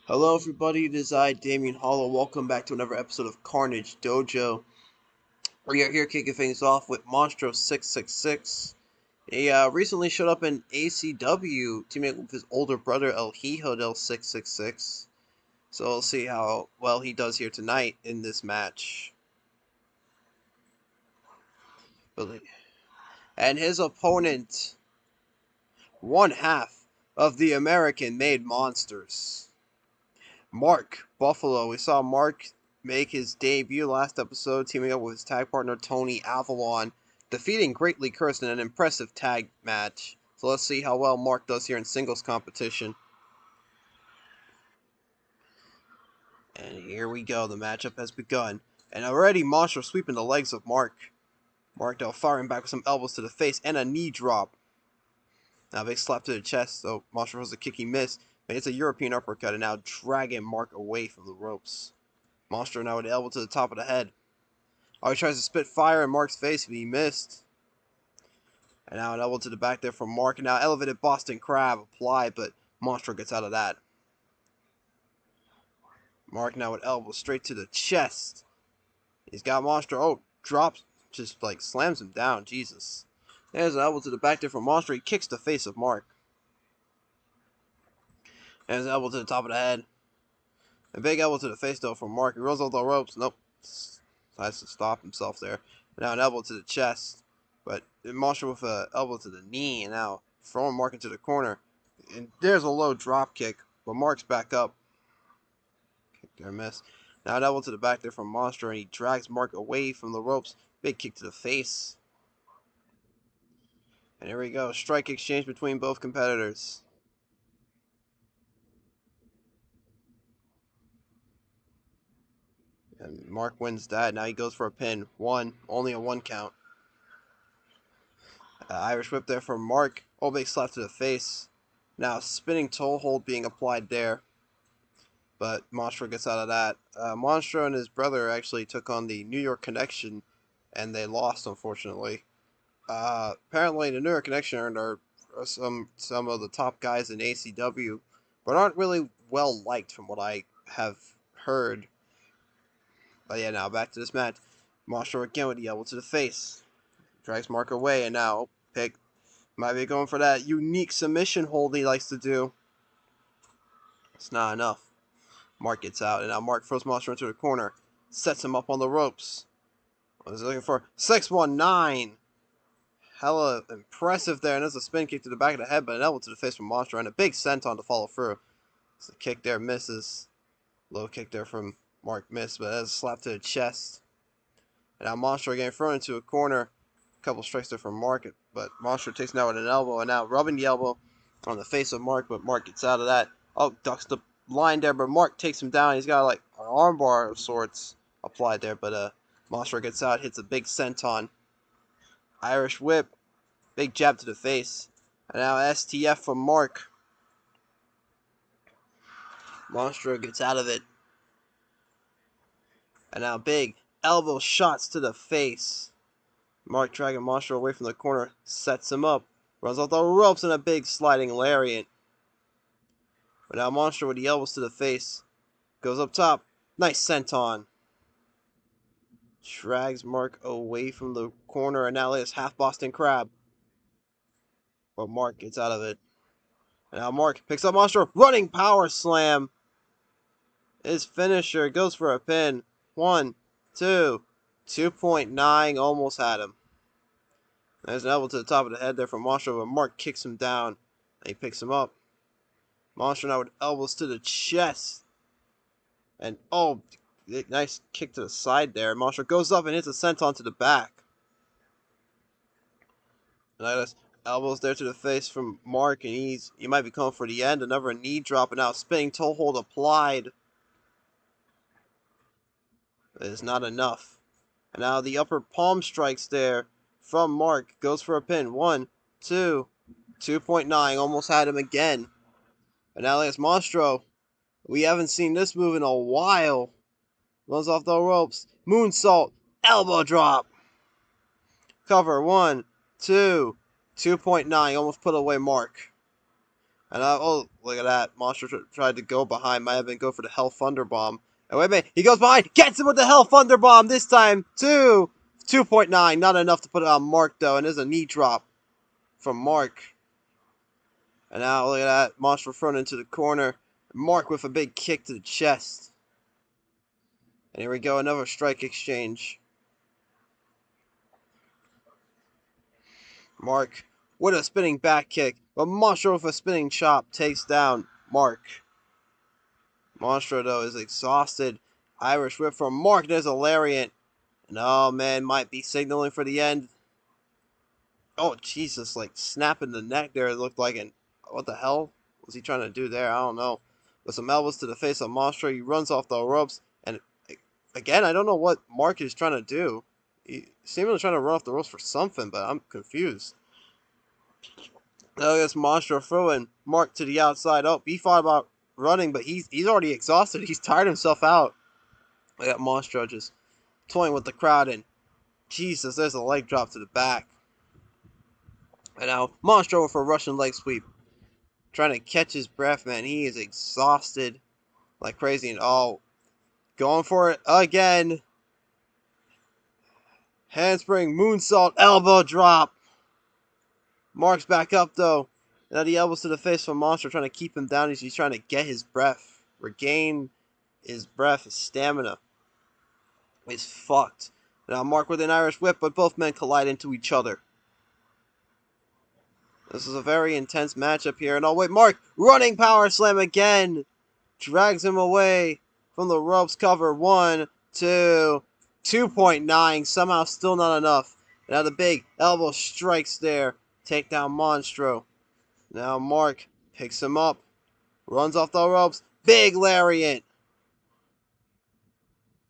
Hello everybody, it is I, Damien Hollow. Welcome back to another episode of Carnage Dojo. We are here kicking things off with Monstro 666. He recently showed up in ACW, teaming up with his older brother El Hijo del 666. So we'll see how well he does here tonight in this match. And his opponent, one half of the American-made Monsters. Mark Buffalo. We saw Mark make his debut last episode, teaming up with his tag partner Tony Avalon, defeating Greatly Cursed in an impressive tag match. So let's see how well Mark does here in singles competition. And here we go, the matchup has begun. And already Monstro sweeping the legs of Mark. Mark now firing back with some elbows to the face and a knee drop. Now big slap to the chest, so Monstro throws a kick, he missed. But it's a European uppercut and now dragging Mark away from the ropes. Monstro now with an elbow to the top of the head. Oh, he tries to spit fire in Mark's face, but he missed. And now an elbow to the back there from Mark. And now elevated Boston Crab applied, but Monstro gets out of that. Mark now with elbow straight to the chest. He's got Monstro. Oh, drops, just like slams him down. Jesus. There's an elbow to the back there from Monstro. He kicks the face of Mark. There's an elbow to the top of the head. A big elbow to the face, though, from Mark. He rolls off the ropes. Nope. Decides to stop himself there. Now an elbow to the chest. But Monstro with an elbow to the knee. And now throwing Mark into the corner. And there's a low drop kick. But Mark's back up. Kick there, miss. Now an elbow to the back there from Monstro. And he drags Mark away from the ropes. Big kick to the face. And here we go. Strike exchange between both competitors. And Mark wins that. Now he goes for a pin. Only a one count. Irish whip there from Mark. Oh, big slap to the face. Now spinning toe hold being applied there. But Monstro gets out of that. Monstro and his brother actually took on the New York Connection. And they lost, unfortunately. Apparently the New York Connection are some of the top guys in ACW. But aren't really well liked from what I have heard. But yeah, now back to this match. Monstro again with the elbow to the face. Drags Mark away, and now Pig might be going for that unique submission hold he likes to do. It's not enough. Mark gets out, and now Mark throws Monstro into the corner. Sets him up on the ropes. What is he looking for? 619! Hella impressive there, and there's a spin kick to the back of the head, but an elbow to the face from Monstro, and a big senton to follow through. So the kick there misses. Low kick there from Mark missed, but that's a slap to the chest. And now Monstro getting thrown into a corner. A couple strikes there from Mark, but Monstro takes now with an elbow, and now rubbing the elbow on the face of Mark, but Mark gets out of that. Oh, ducks the line there, but Mark takes him down. He's got like an armbar of sorts applied there, but Monstro gets out, hits a big senton. Irish whip, big jab to the face. And now STF from Mark. Monstro gets out of it. And now big elbow shots to the face. Mark dragging Monstro away from the corner, sets him up, runs off the ropes in a big sliding lariat. But now Monstro with the elbows to the face, goes up top, nice senton. Drags Mark away from the corner, and now there's half Boston Crab. But Mark gets out of it. And now Mark picks up Monstro, running power slam. His finisher goes for a pin. 1, 2, 2.9, almost had him. There's an elbow to the top of the head there from Monstro, but Mark kicks him down. And he picks him up. Monstro now with elbows to the chest. And, oh, nice kick to the side there. Monstro goes up and hits a senton to the back. And I just elbows there to the face from Mark, and he might be coming for the end. Another knee drop, and now spinning toe hold applied. It is not enough. And now the upper palm strikes there from Mark. Goes for a pin. 1, 2, 2.9. Almost had him again. And now there's Monstro. We haven't seen this move in a while. Runs off the ropes. Moonsault. Elbow drop. Cover. 1, 2, 2.9. Almost put away Mark. And oh, look at that. Monstro tried to go behind. Might have been go for the Hell Thunder Bomb. And wait a minute. He goes behind. Gets him with the Hell Thunder Bomb. This time, 2.9. Not enough to put it on Mark, though. And there's a knee drop from Mark. And now, look at that. Monstro thrown into the corner. Mark with a big kick to the chest. And here we go. Another strike exchange. Mark with a spinning back kick. But Monstro with a spinning chop takes down Mark. Monstro, though, is exhausted. Irish whip from Mark. There's a lariat. And oh, man, might be signaling for the end. Oh, Jesus, like snapping the neck there. It looked like an... What the hell was he trying to do there? I don't know. With some elbows to the face of Monstro, he runs off the ropes. And again, I don't know what Mark is trying to do. He seemingly trying to run off the ropes for something, but I'm confused. Now there's Monstro throwing Mark to the outside. Oh, he thought about running, but he's already exhausted. He's tired himself out. I got Monstro just toying with the crowd, and Jesus, there's a leg drop to the back. And now Monstro with a Russian leg sweep. Trying to catch his breath, man. He is exhausted like crazy. And oh, going for it again. Handspring, moonsault, elbow drop. Mark's back up, though. Now the elbows to the face from Monstro, trying to keep him down. He's trying to get his breath. Regain his breath, his stamina. He's fucked. Now Mark with an Irish whip, but both men collide into each other. This is a very intense matchup here. And oh, wait, Mark, running power slam again. Drags him away from the ropes cover. 1, 2, 2.9. Somehow still not enough. Now the big elbow strikes there. Take down Monstro. Now Mark picks him up. Runs off the ropes. Big lariat.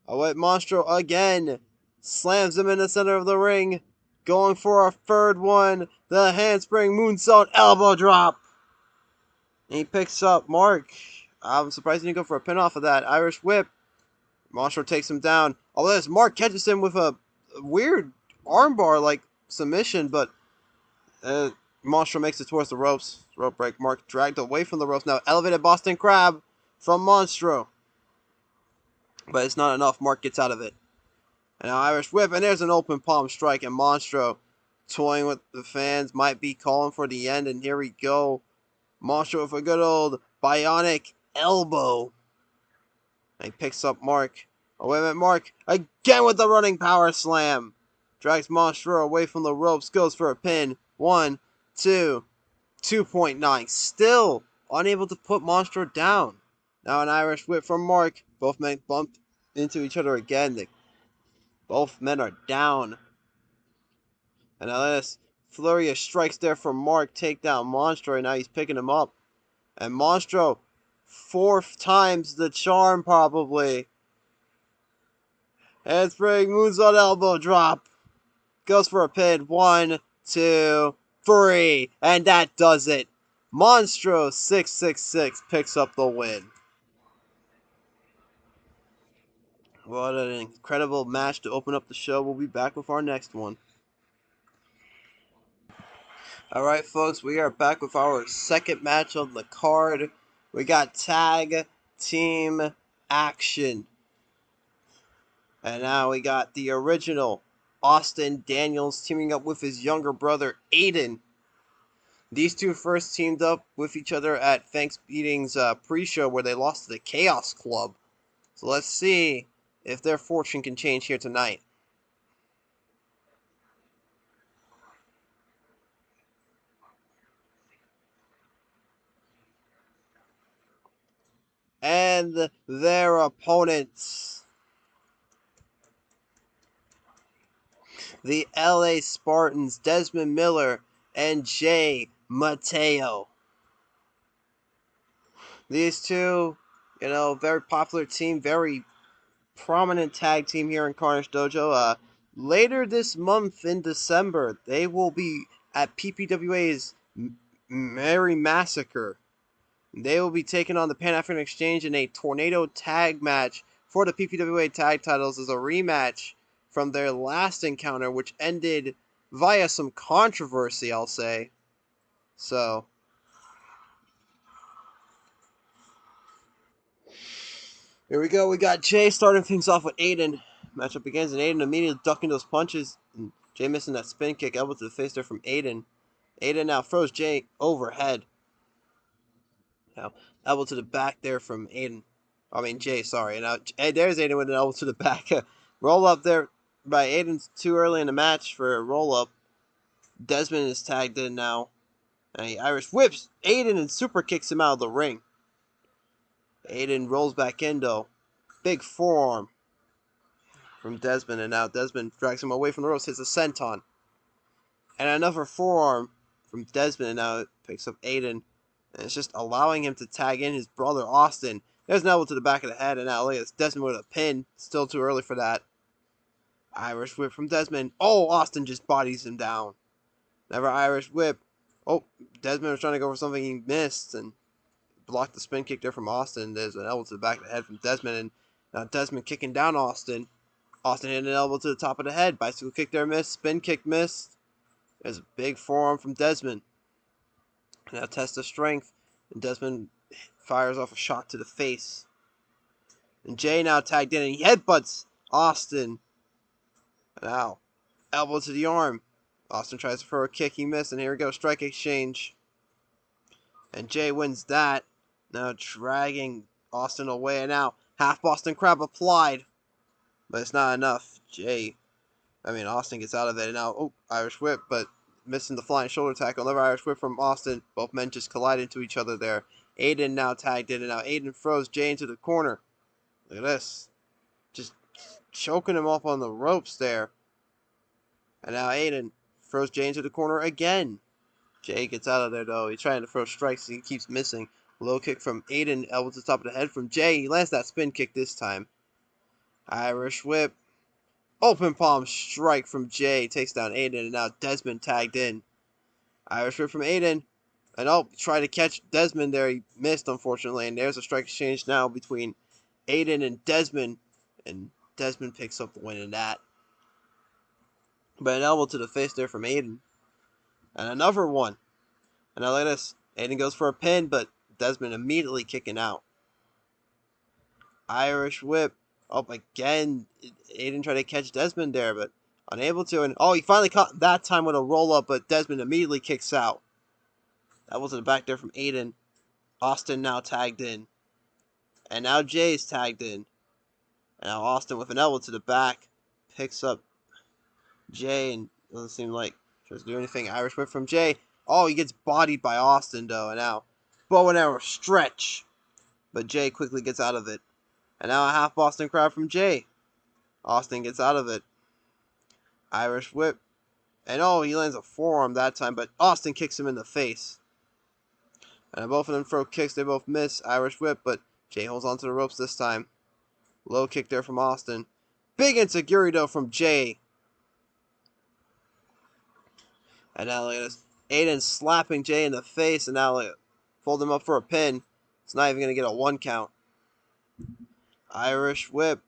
Oh, wait, Monstro again. Slams him in the center of the ring. Going for a third one. The handspring moonsault elbow drop. And he picks up Mark. I'm surprised he didn't go for a pin off of that. Irish whip. Monstro takes him down. Oh, this Mark catches him with a weird armbar like submission, but Monstro makes it towards the ropes. Rope break. Mark dragged away from the ropes. Now elevated Boston Crab from Monstro. But it's not enough. Mark gets out of it. And now Irish whip, and there's an open palm strike, and Monstro toying with the fans, might be calling for the end, and here we go. Monstro with a good old bionic elbow. And he picks up Mark. Oh, wait a minute, Mark again with the running power slam. Drags Monstro away from the ropes, goes for a pin. 1, 2, 2.9. Still unable to put Monstro down. Now an Irish whip from Mark. Both men bump into each other again. Both men are down. And now this flurry of strikes there from Mark. Take down Monstro. And now he's picking him up. And Monstro, 4th time's the charm probably. Handspring, moonsault elbow drop. Goes for a pin. 1, 2, 3. And that does it. Monstro 666 picks up the win. What an incredible match to open up the show. We'll be back with our next one. Alright, folks, we are back with our second match on the card. We got tag team action. And now we got the original Austin Daniels teaming up with his younger brother, Aiden. These two first teamed up with each other at Thanksgiving's pre-show where they lost to the Chaos Club. So let's see if their fortune can change here tonight. And their opponents, the LA Spartans, Desmond Miller and Jay Mateo. These two, very popular team, very prominent tag team here in Carnage Dojo. Later this month in December, they will be at PPWA's Merry Massacre. They will be taking on the Pan-African Exchange in a tornado tag match for the PPWA tag titles as a rematch from their last encounter, which ended via some controversy, I'll say. So, Here we go. We got Jay starting things off with Aiden. Matchup begins, and Aiden immediately ducking those punches. And Jay missing that spin kick, elbow to the face there from Aiden. Aiden now throws Jay overhead. Now, elbow to the back there from Aiden. I mean, Jay, sorry. Now, hey, there's Aiden with an elbow to the back. Roll up there by Aiden's too early in the match for a roll up. Desmond is tagged in now. And he Irish whips Aiden and super kicks him out of the ring. Aiden rolls back in, though. Big forearm from Desmond, and now Desmond drags him away from the ropes, hits a senton. And another forearm from Desmond, and now it picks up Aiden. And it's just allowing him to tag in his brother, Austin. There's an elbow to the back of the head, and now look at this. Desmond with a pin. Still too early for that. Irish whip from Desmond. Oh, Austin just bodies him down. Never Irish whip. Oh, Desmond was trying to go for something he missed, and blocked the spin kick there from Austin. There's an elbow to the back of the head from Desmond, and now Desmond kicking down Austin. Austin hitting an elbow to the top of the head. Bicycle kick there missed. Spin kick missed. There's a big forearm from Desmond. Now test of strength. And Desmond fires off a shot to the face. And Jay now tagged in and he headbutts Austin. Now, elbow to the arm. Austin tries to throw a kick. He missed. And here we go. Strike exchange. And Jay wins that. Now dragging Austin away. And now half Boston Crab applied. But it's not enough. Austin gets out of it. And now, Irish whip. But missing the flying shoulder tackle. Another Irish whip from Austin. Both men just collide into each other there. Aiden now tagged in. And now Aiden throws Jay into the corner. Look at this. Just choking him up on the ropes there. And now Aiden throws Jay into the corner again. Jay gets out of there, though. He's trying to throw strikes. He keeps missing. Low kick from Aiden. Elbow to the top of the head from Jay. He lands that spin kick this time. Irish whip. Open palm strike from Jay. Takes down Aiden. And now Desmond tagged in. Irish whip from Aiden. And try to catch Desmond there. He missed, unfortunately. And there's a strike exchange now between Aiden and Desmond. And Desmond picks up the win in that. But an elbow to the face there from Aiden. And another one. And I like this. Aiden goes for a pin, but Desmond immediately kicking out. Irish whip. Again. Aiden tried to catch Desmond there, but unable to. And he finally caught that time with a roll-up, but Desmond immediately kicks out. That was in the back there from Aiden. Austin now tagged in. And now Jay's tagged in. And now Austin with an elbow to the back. Picks up Jay and doesn't seem like tries to do anything. Irish whip from Jay. He gets bodied by Austin, though. And now bow and arrow stretch. But Jay quickly gets out of it. And now a half Boston Crab from Jay. Austin gets out of it. Irish whip. And he lands a forearm that time, but Austin kicks him in the face. And both of them throw kicks. They both miss. Irish whip, but Jay holds onto the ropes this time. Low kick there from Austin. Big insecurity, though, from Jay. And now look at this. Aiden slapping Jay in the face, and now fold him up for a pin. It's not even going to get a 1 count. Irish whip.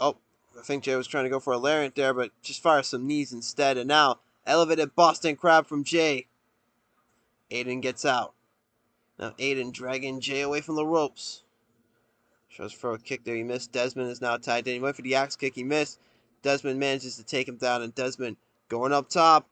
I think Jay was trying to go for a lariat there, but just fires some knees instead. And now, elevated Boston Crab from Jay. Aiden gets out. Now Aiden dragging Jay away from the ropes. Tries for a kick there. He missed. Desmond is now tagged in. He went for the axe kick. He missed. Desmond manages to take him down, and Desmond going up top.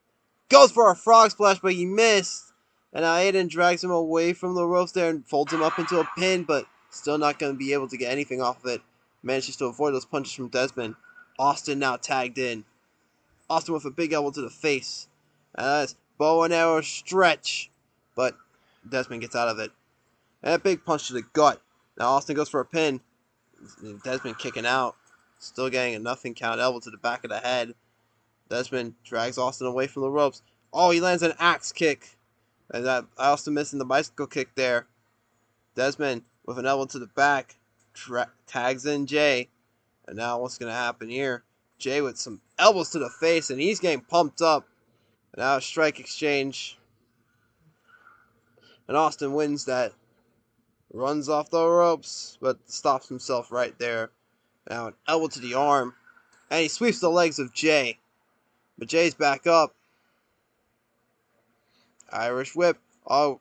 Goes for a frog splash, but he missed. And now Aiden drags him away from the ropes there and folds him up into a pin, but still not going to be able to get anything off of it. Manages to avoid those punches from Desmond. Austin now tagged in. Austin with a big elbow to the face. And that's bow and arrow stretch. But Desmond gets out of it. And a big punch to the gut. Now Austin goes for a pin. Desmond kicking out. Still getting a nothing count. Elbow to the back of the head. Desmond drags Austin away from the ropes. He lands an axe kick. And Austin missing the bicycle kick there. Desmond with an elbow to the back. Tags in Jay. And now what's going to happen here? Jay with some elbows to the face, and he's getting pumped up. And now a strike exchange. And Austin wins that. Runs off the ropes, but stops himself right there. Now an elbow to the arm. And he sweeps the legs of Jay. But Jay's back up. Irish whip.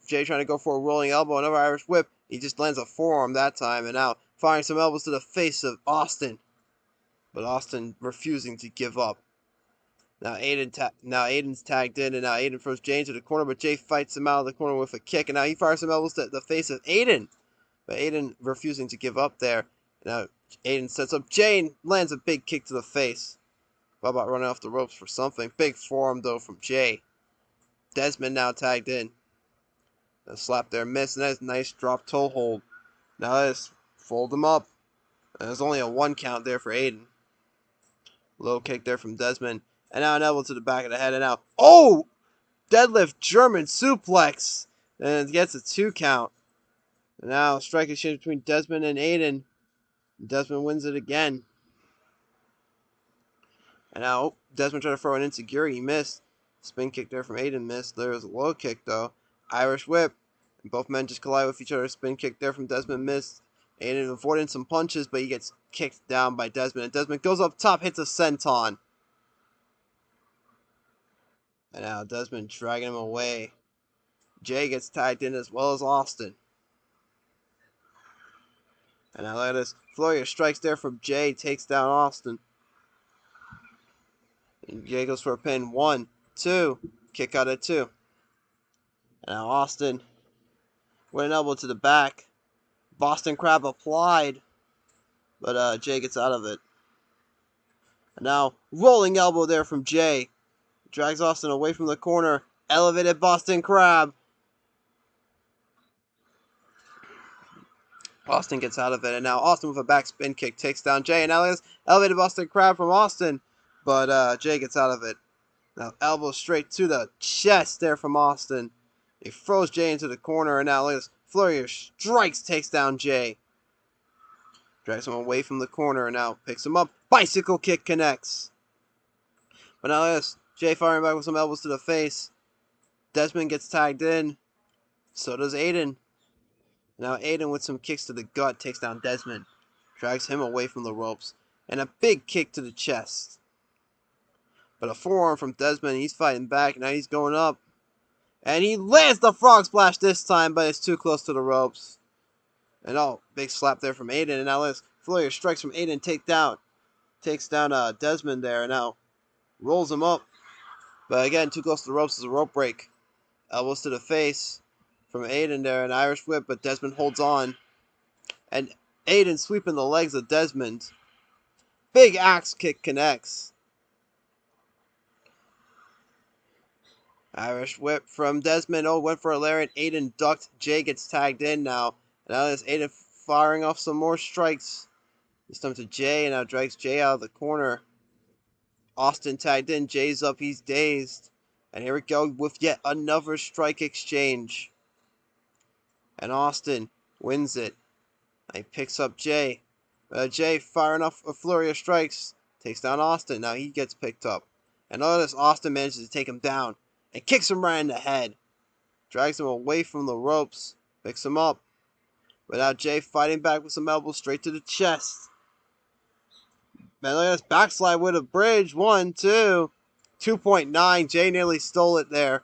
Jay trying to go for a rolling elbow. Another Irish whip. He just lands a forearm that time. And now firing some elbows to the face of Austin. But Austin refusing to give up. Now Aiden's tagged in, and now Aiden throws Jay into the corner, but Jay fights him out of the corner with a kick, and now he fires some elbows to the face of Aiden. But Aiden refusing to give up there. Now Aiden sets up Jay and lands a big kick to the face. About running off the ropes for something. Big forearm though from Jay. Desmond now tagged in. A slap there, miss, and that's a nice drop toe hold. Now let's fold him up. And there's only a 1 count there for Aiden. Low kick there from Desmond. And now an elbow to the back of the head. And now, oh! Deadlift German suplex. And it gets a 2 count. And now strike exchange between Desmond and Aiden. Desmond wins it again. And now Desmond tried to throw an insecurity. He missed. Spin kick there from Aiden missed. There was a low kick though. Irish whip. And both men just collide with each other. Spin kick there from Desmond missed. Aiden avoiding some punches, but he gets kicked down by Desmond. And Desmond goes up top, hits a senton. And now Desmond dragging him away. Jay gets tagged in as well as Austin. And now look at this. Flurry of strikes there from Jay. Takes down Austin. And Jay goes for a pin. 1, 2. Kick out at 2. And now Austin with an elbow to the back. Boston Crab applied. But Jay gets out of it. And now rolling elbow there from Jay. Drags Austin away from the corner. Elevated Boston Crab. Austin gets out of it. And now Austin with a back spin kick takes down Jay. And now there's elevated Boston Crab from Austin. But Jay gets out of it. Now elbow straight to the chest there from Austin. He throws Jay into the corner. And now look at this. Flurry of strikes takes down Jay. Drags him away from the corner. And now picks him up. Bicycle kick connects. But now look at this. Jay firing back with some elbows to the face. Desmond gets tagged in. So does Aiden. Now Aiden with some kicks to the gut takes down Desmond. Drags him away from the ropes. And a big kick to the chest. But a forearm from Desmond. He's fighting back. Now he's going up. And he lands the frog splash this time, but it's too close to the ropes. And oh, big slap there from Aiden. And now let's flurry of strikes from Aiden takes down Desmond there. And now rolls him up. But again, too close to the ropes is a rope break. Elbows to the face from Aiden there. An Irish whip, but Desmond holds on. And Aiden sweeping the legs of Desmond. Big axe kick connects. Irish whip from Desmond. Oh, went for a lariat. Aiden ducked. Jay gets tagged in now. And now there's Aiden firing off some more strikes. This time to Jay, and now drags Jay out of the corner. Austin tagged in. Jay's up. He's dazed. And here we go with yet another strike exchange. And Austin wins it. He picks up Jay. Jay firing off a flurry of strikes. Takes down Austin. Now he gets picked up. And notice Austin manages to take him down. And kicks him right in the head. Drags him away from the ropes. Picks him up. But now Jay fighting back with some elbows straight to the chest. Man, look at this backslide with a bridge. 1, 2. 2.9. Jay nearly stole it there.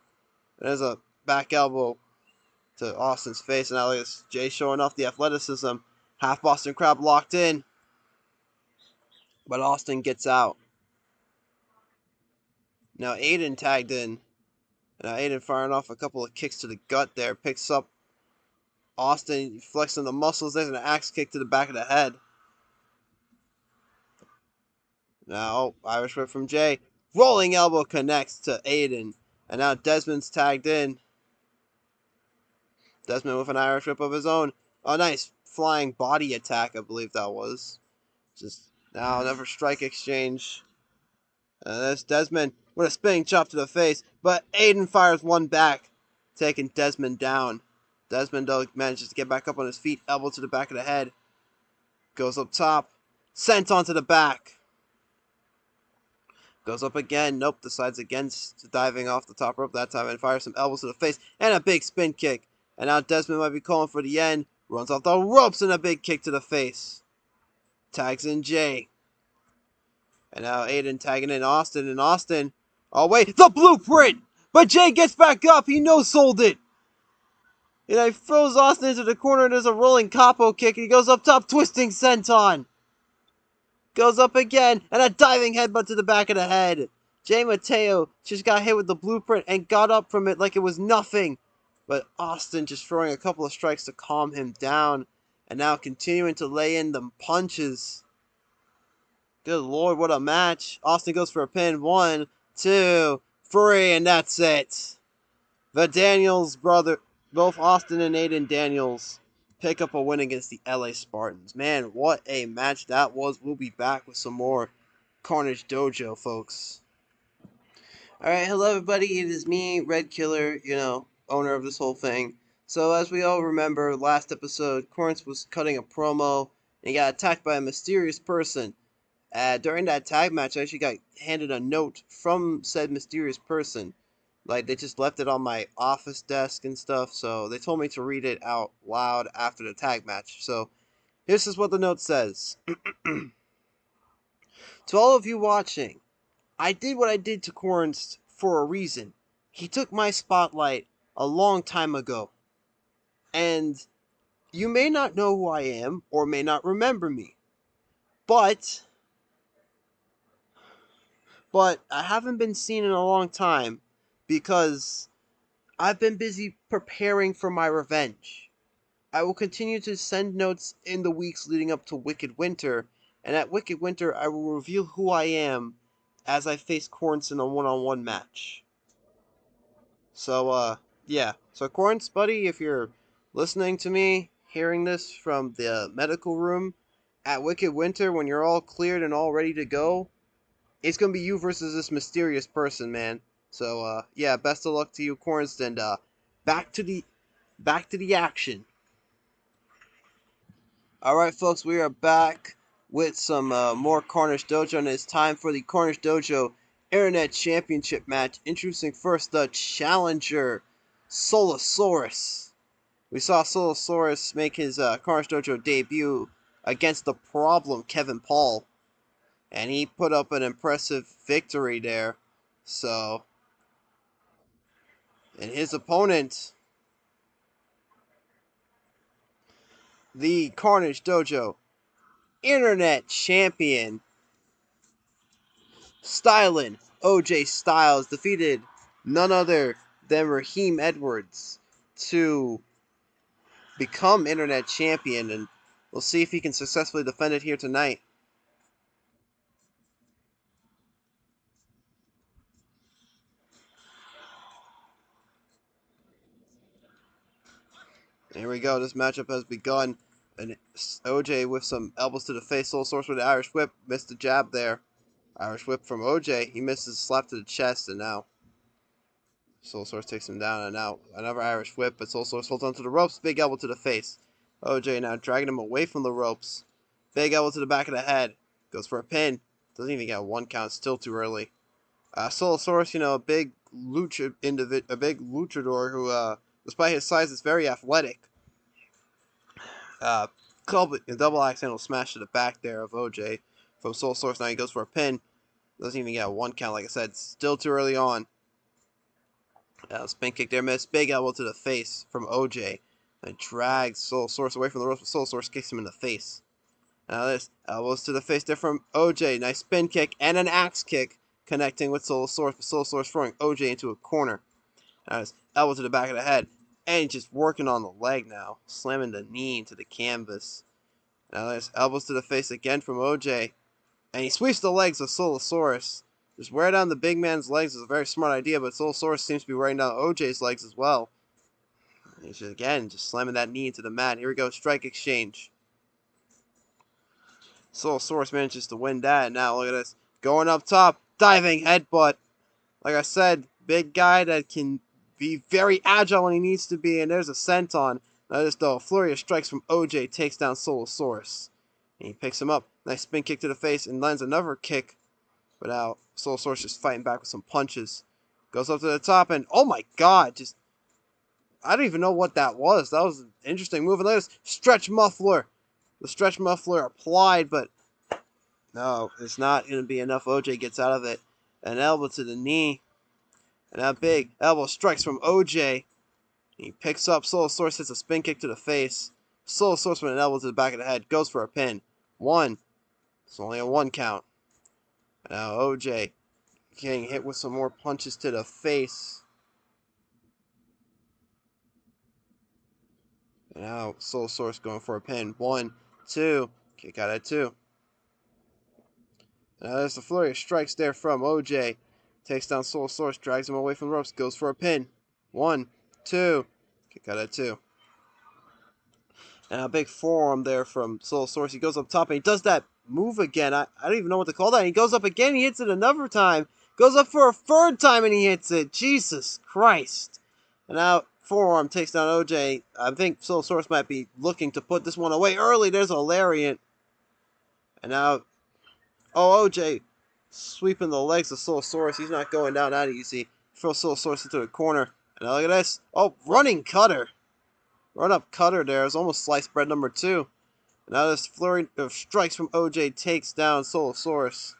There's a back elbow to Austin's face. And now look at this. Jay showing off the athleticism. Half Boston Crab locked in. But Austin gets out. Now Aiden tagged in. Now Aiden firing off a couple of kicks to the gut there. Picks up Austin, flexing the muscles. There's an axe kick to the back of the head. Now Irish whip from Jay. Rolling elbow connects to Aiden. And now Desmond's tagged in. Desmond with an Irish whip of his own. Oh, nice flying body attack, I believe that was. Just now another strike exchange. There's Desmond with a spinning chop to the face. But Aiden fires one back, taking Desmond down. Desmond, though, manages to get back up on his feet. Elbow to the back of the head. Goes up top. Sent onto the back. Goes up again. Nope, decides against diving off the top rope that time and fires some elbows to the face. And a big spin kick. And now Desmond might be calling for the end. Runs off the ropes and a big kick to the face. Tags in Jay. And now Aiden tagging in Austin. And Austin, oh wait, the blueprint! But Jay gets back up. He no-sold it. And he throws Austin into the corner, and there's a rolling capo kick, and he goes up top, twisting senton. Goes up again, and a diving headbutt to the back of the head. Jay Mateo just got hit with the blueprint and got up from it like it was nothing. But Austin just throwing a couple of strikes to calm him down, and now continuing to lay in them punches. Good lord, what a match. Austin goes for a pin. 1, 2, 3, and that's it. The Daniels brother, both Austin and Aiden Daniels, pick up a win against the LA Spartans. Man, what a match that was. We'll be back with some more Carnage Dojo, folks. Alright, hello everybody. It is me, Red Killer, owner of this whole thing. So, as we all remember, last episode, Corns was cutting a promo and he got attacked by a mysterious person. During that tag match, I actually got handed a note from said mysterious person. Like, they just left it on my office desk and stuff, so they told me to read it out loud after the tag match. So, this is what the note says. To all of you watching, I did what I did to Corns for a reason. He took my spotlight a long time ago. And you may not know who I am, or may not remember me. But I haven't been seen in a long time because I've been busy preparing for my revenge. I will continue to send notes in the weeks leading up to Wicked Winter, and at Wicked Winter I will reveal who I am as I face Corns in a one-on-one match. So, yeah. So, Corns, buddy, if you're listening to me, hearing this from the medical room, at Wicked Winter, when you're all cleared and all ready to go, it's gonna be you versus this mysterious person, man. So, yeah, best of luck to you, Corns, and, back to the, back to the action. Alright, folks, we are back with some, more Carnage Dojo, and it's time for the Carnage Dojo Internet Championship match. Introducing first the challenger, Soulasarurus. We saw Soulasarurus make his Carnage Dojo debut against the problem Kevin Paul, and he put up an impressive victory there. So, and his opponent, the Carnage Dojo Internet Champion, Stylin' OJ Styles, defeated none other than Raheem Edwards to become Internet Champion, and we'll see if he can successfully defend it here tonight. Here we go. This matchup has begun. And OJ with some elbows to the face. Soulasarurus with the Irish whip. Missed the jab there. Irish whip from OJ. He misses a slap to the chest, and now Soulasarurus takes him down. And now another Irish whip, but Soulasarurus holds onto the ropes. Big elbow to the face. OJ now dragging him away from the ropes. Big elbow to the back of the head. Goes for a pin. Doesn't even get a 1 count. Still too early. Soulasarurus, a big a big luchador who, despite his size, is very athletic. Double axe handle smash to the back there of OJ from Soulasarurus. Now he goes for a pin. Doesn't even get a 1 count, like I said. Still too early on. Spin kick there, miss. Big elbow to the face from OJ. And drags Soulasarurus away from the ropes, but Soulasarurus kicks him in the face. Now this elbows to the face there from OJ. Nice spin kick and an axe kick connecting with Soulasarurus, but Soulasarurus throwing OJ into a corner. Now this elbow to the back of the head. And just working on the leg now. Slamming the knee into the canvas. Now there's elbows to the face again from OJ. And he sweeps the legs of Soulasarurus. Just wear down the big man's legs is a very smart idea, but Soulasarurus seems to be wearing down OJ's legs as well. And he's just slamming that knee into the mat. Here we go, strike exchange. Soulasarurus manages to win that. Now look at this. Going up top, diving headbutt. Like I said, big guy that can be very agile when he needs to be, and there's a senton. Notice though, a flurry of strikes from OJ takes down Soulasarurus. And he picks him up. Nice spin kick to the face and lands another kick. But now Soulasarurus just fighting back with some punches. Goes up to the top and oh my god, I don't even know what that was. That was an interesting move. And look at this stretch muffler. The stretch muffler applied, but no, it's not going to be enough. OJ gets out of it. An elbow to the knee. And that big elbow strikes from OJ. He picks up Soulasarurus, hits a spin kick to the face. Soulasarurus with an elbow to the back of the head, goes for a pin. 1. It's only a 1 count. Now OJ getting hit with some more punches to the face. And now Soulasarurus going for a pin. 1, 2. Kick out at 2. Now there's the flurry of strikes there from OJ. Takes down Soulasarurus, drags him away from the ropes, goes for a pin. 1, 2. Kick out at 2. And a big forearm there from Soulasarurus. He goes up top and he does that move again. I don't even know what to call that. He goes up again, he hits it another time. Goes up for a 3rd time and he hits it. Jesus Christ. And now forearm takes down OJ. I think Soulasarurus might be looking to put this one away early. There's a lariat. And now, OJ sweeping the legs of Soulasarurus. He's not going down that easy. Throws Soulasarurus into the corner. And now look at this. Oh, running cutter. Run up cutter there. It's almost sliced bread number 2. And now this flurry of strikes from OJ takes down Soulasarurus.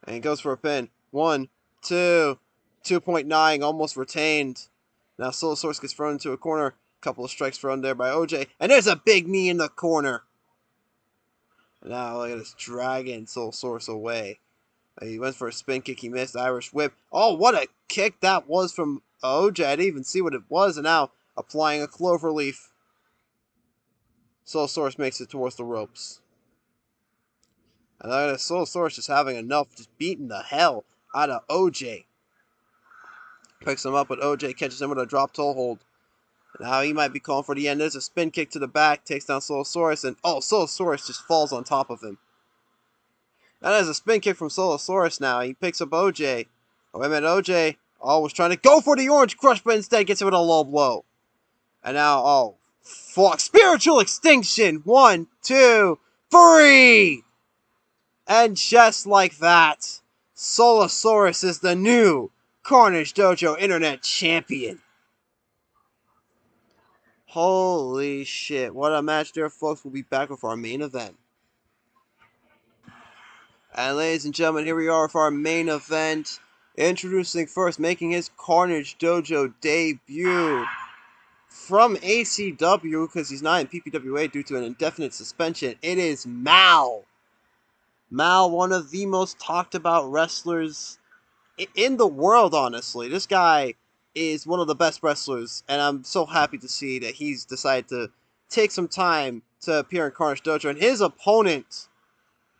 And he goes for a pin. 1, 2. 2.9, almost retained. Now Soulasarurus gets thrown into a corner. Couple of strikes thrown there by OJ. And there's a big knee in the corner. And now look at this, dragging Soulasarurus away. He went for a spin kick. He missed. Irish whip. Oh, what a kick that was from OJ. I didn't even see what it was. And now applying a cloverleaf. Soulasarurus makes it towards the ropes. And look at this, Soulasarurus just having enough, just beating the hell out of OJ. Picks him up, but OJ catches him with a drop toe hold. Now he might be calling for the end. There's a spin kick to the back, takes down Soulasarurus, and Soulasarurus just falls on top of him. Now there's a spin kick from Soulasarurus now. He picks up OJ. Oh, wait a minute, OJ was trying to go for the orange crush, but instead gets it with a low blow. And now, fuck. Spiritual extinction. 1, 2, 3. And just like that, Soulasarurus is the new Carnage Dojo Internet Champion. Holy shit. What a match there, folks. We'll be back with our main event. And ladies and gentlemen, here we are with our main event. Introducing first, making his Carnage Dojo debut from ACW, because he's not in PPWA due to an indefinite suspension. It is Mal. Mal, one of the most talked about wrestlers in the world, honestly. This guy is one of the best wrestlers, and I'm so happy to see that he's decided to take some time to appear in Carnage Dojo. And his opponent,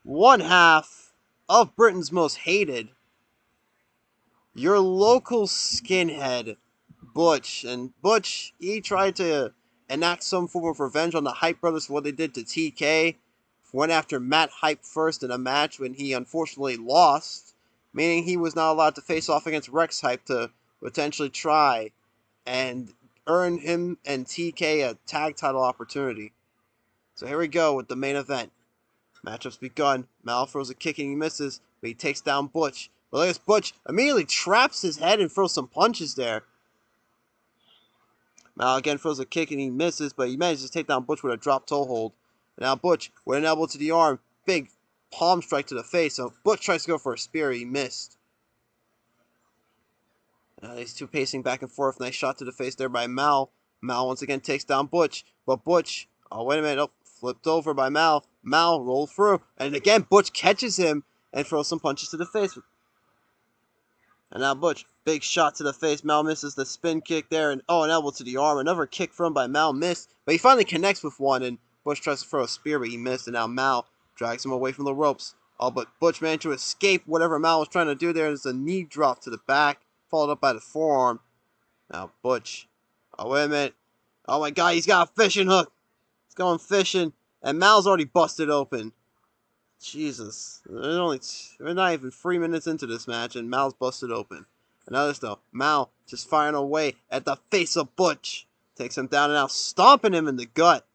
one half of Britain's most hated, your local skinhead, Butch. And Butch, he tried to enact some form of revenge on the Hype Brothers for what they did to TK. Went after Matt Hype first in a match when he unfortunately lost, meaning he was not allowed to face off against Rex Hype to potentially try and earn him and TK a tag title opportunity. So here we go with the main event. Matchup's begun. Mal throws a kick and he misses, but he takes down Butch. But look at this, Butch immediately traps his head and throws some punches there. Mal again throws a kick and he misses, but he manages to take down Butch with a drop toe hold. And now Butch with an elbow to the arm. Big palm strike to the face. So Butch tries to go for a spear. He missed. Now these two pacing back and forth. Nice shot to the face there by Mal. Mal once again takes down Butch. But Butch, oh wait a minute, flipped over by Mal. Mal rolled through. And again, Butch catches him and throws some punches to the face. And now Butch, big shot to the face. Mal misses the spin kick there. And an elbow to the arm. Another kick thrown by Mal, missed. But he finally connects with one. And Butch tries to throw a spear, but he missed. And now Mal drags him away from the ropes. But Butch managed to escape whatever Mal was trying to do there. There's a knee drop to the back, followed up by the forearm. Now Butch. Oh, wait a minute. Oh my god, he's got a fishing hook. He's going fishing. And Mal's already busted open. Jesus. We're not even 3 minutes into this match, and Mal's busted open. And notice though, Mal just firing away at the face of Butch. Takes him down and now stomping him in the gut.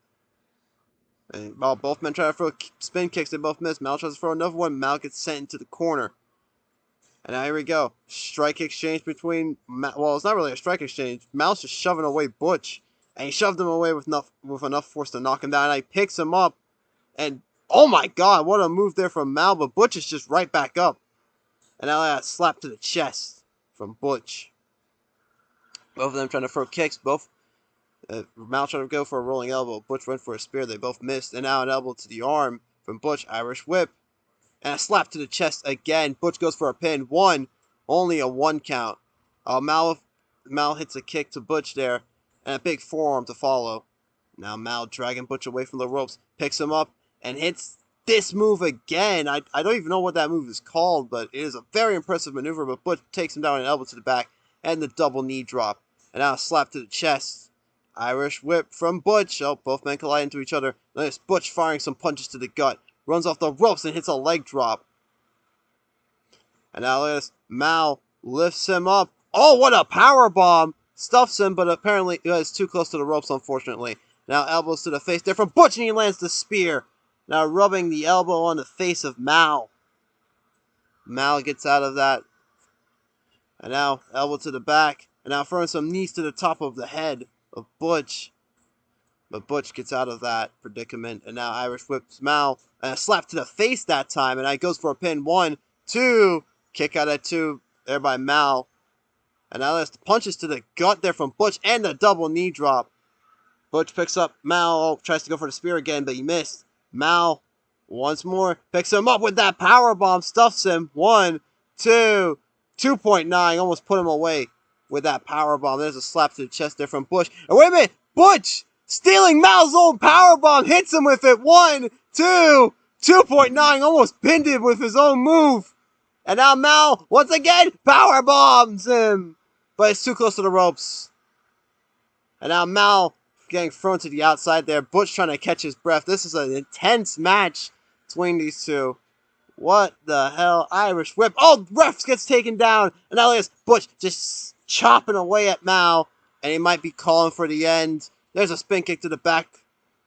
And both men try to throw spin kicks, they both miss. Mal tries to throw another one. Mal gets sent into the corner. And now here we go. Strike exchange between... Well, it's not really a strike exchange. Mal's just shoving away Butch. And he shoved him away with enough force to knock him down. And he picks him up. And, oh my god, what a move there from Mal. But Butch is just right back up. And now that slap to the chest from Butch. Both of them trying to throw kicks. Both Mal trying to go for a rolling elbow. Butch went for a spear. They both missed. And now an elbow to the arm from Butch. Irish whip. And a slap to the chest again. Butch goes for a pin. One. Only a 1 count. Mal hits a kick to Butch there. And a big forearm to follow. Now Mal dragging Butch away from the ropes. Picks him up and hits this move again. I don't even know what that move is called, but it is a very impressive maneuver. But Butch takes him down an elbow to the back and the double knee drop. And now a slap to the chest. Irish whip from Butch. Oh, both men collide into each other. Notice Butch firing some punches to the gut. Runs off the ropes and hits a leg drop. And now notice Mal lifts him up. Oh, what a power bomb! Stuffs him, but apparently it's too close to the ropes, unfortunately. Now elbows to the face there from Butch, and he lands the spear. Now rubbing the elbow on the face of Mal. Mal gets out of that. And now elbow to the back. And now throwing some knees to the top of the head of Butch. But Butch gets out of that predicament. And now Irish whips Mal. And a slap to the face that time. And now he goes for a pin. 1, 2. Kick out at 2 there by Mal. And now there's the punches to the gut there from Butch. And the double knee drop. Butch picks up Mal. Oh, tries to go for the spear again, but he missed. Mal once more picks him up with that power bomb. Stuffs him. 1, 2. 2.9. Almost put him away with that power bomb. There's a slap to the chest there from Butch. And wait a minute. Butch stealing Mal's old power bomb. Hits him with it. 1, 2. 2.9. Almost pinned him with his own move. And now Mal, once again, power bombs him. But it's too close to the ropes. And now Mal getting thrown to the outside there. Butch trying to catch his breath. This is an intense match between these two. What the hell? Irish whip. Oh, refs gets taken down. And now there's Butch just chopping away at Mal. And he might be calling for the end. There's a spin kick to the back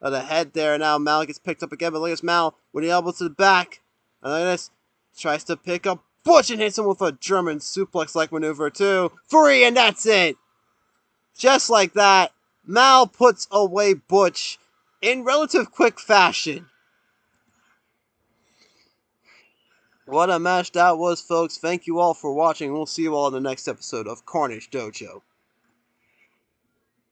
of the head there. And now Mal gets picked up again. But look at Mal with the elbow to the back. And look at this. Tries to pick up Butch and hits him with a German suplex-like maneuver too. 3, and that's it. Just like that, Mal puts away Butch in relative quick fashion. What a match that was, folks. Thank you all for watching. We'll see you all in the next episode of Carnage Dojo.